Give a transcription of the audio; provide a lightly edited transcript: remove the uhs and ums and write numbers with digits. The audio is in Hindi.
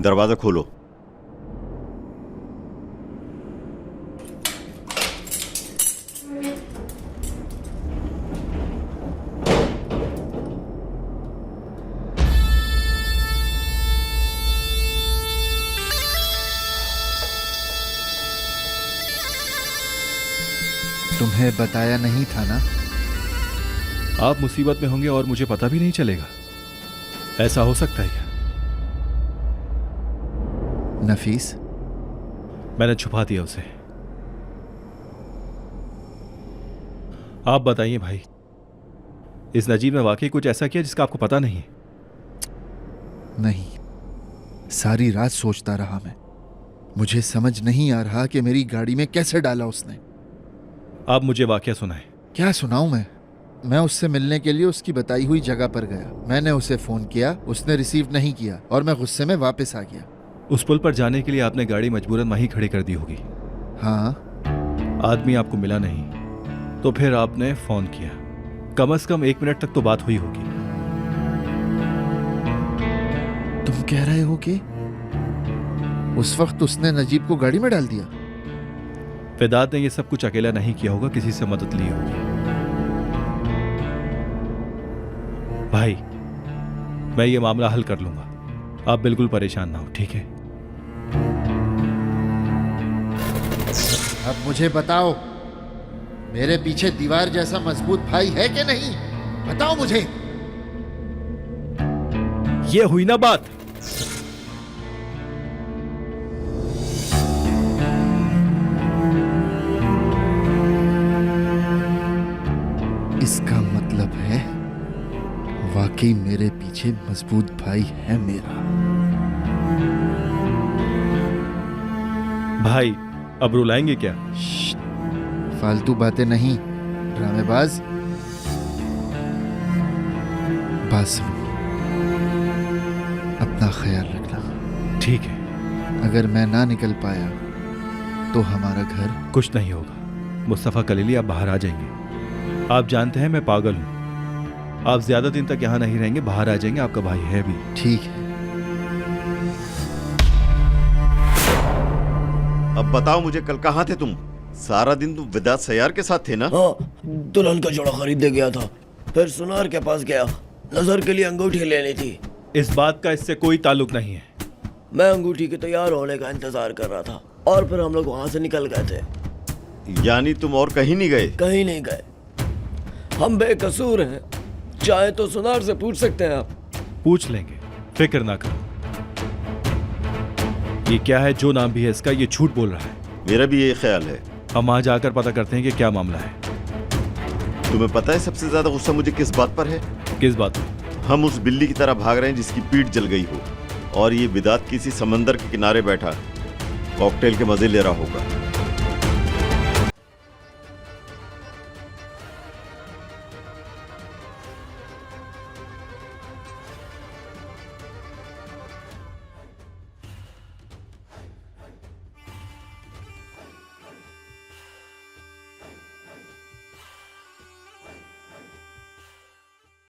दरवाजा खोलो। तुम्हें बताया नहीं था ना? आप मुसीबत में होंगे और मुझे पता भी नहीं चलेगा, ऐसा हो सकता है क्या? नफीस, मैंने छुपा दिया उसे। आप बताइए भाई, इस नजीब ने वाकई कुछ ऐसा किया जिसका आपको पता नहीं है? नहीं, सारी रात सोचता रहा मैं। मुझे समझ नहीं आ रहा कि मेरी गाड़ी में कैसे डाला उसने। आप मुझे वाकया सुनाएं। क्या सुनाऊं मैं उससे मिलने के लिए उसकी बताई हुई जगह पर गया। मैंने उसे फोन किया, उसने रिसीव नहीं किया और मैं गुस्से में वापस आ गया। उस पुल पर जाने के लिए आपने गाड़ी मजबूरन वहीं खड़ी कर दी होगी। हाँ। आदमी आपको मिला नहीं, तो फिर आपने फोन किया। कम से कम 1 मिनट तक तो बात हुई होगी। तुम कह रहे हो कि उस वक्त उसने नजीब को गाड़ी में डाल दिया? फिदात ने ये सब कुछ अकेला नहीं किया होगा, किसी से मदद ली होगी। भाई, मैं ये मामला हल कर लूंगा, आप बिल्कुल परेशान ना हो, ठीक है? अब मुझे बताओ, मेरे पीछे दीवार जैसा मजबूत भाई है कि नहीं? बताओ मुझे। ये हुई ना बात। इसका मतलब है वाकई मेरे पीछे मजबूत भाई है मेरा। भाई, अब रुलाएंगे क्या? फालतू बातें नहीं, ड्रामेबाज। बात सुनो, अपना ख्याल रखना। ठीक है। अगर मैं ना निकल पाया तो हमारा घर। कुछ नहीं होगा मुस्तफा कलीली, आप बाहर आ जाएंगे। आप जानते हैं मैं पागल हूं। आप ज्यादा दिन तक यहां नहीं रहेंगे, बाहर आ जाएंगे। आपका भाई है भी। ठीक है। अब बताओ मुझे, कल कहाँ थे तुम? सारा दिन तुम विदात सयार के साथ थे ना? हाँ, दुल्हन का जोड़ा खरीदने गया था, फिर सुनार के पास गया, नजर के लिए अंगूठी लेनी थी। इस बात का इससे कोई ताल्लुक नहीं है। मैं अंगूठी के तैयार होने का इंतजार कर रहा था और फिर हम लोग वहां से निकल गए थे। यानी तुम और कहीं नहीं गए? कहीं नहीं गए, हम बेकसूर हैं। चाहे तो सुनार से पूछ सकते हैं आप। पूछ लेंगे, फिक्र ना करो। ये क्या है, जो नाम भी है इसका, ये झूठ बोल रहा है। मेरा भी यही ख्याल है। हम वहां जाकर पता करते हैं कि क्या मामला है। तुम्हें पता है सबसे ज्यादा गुस्सा मुझे किस बात पर है? किस बात में? हम उस बिल्ली की तरह भाग रहे हैं जिसकी पीठ जल गई हो, और ये विदात किसी समंदर के किनारे बैठा कॉकटेल के मजे ले रहा होगा।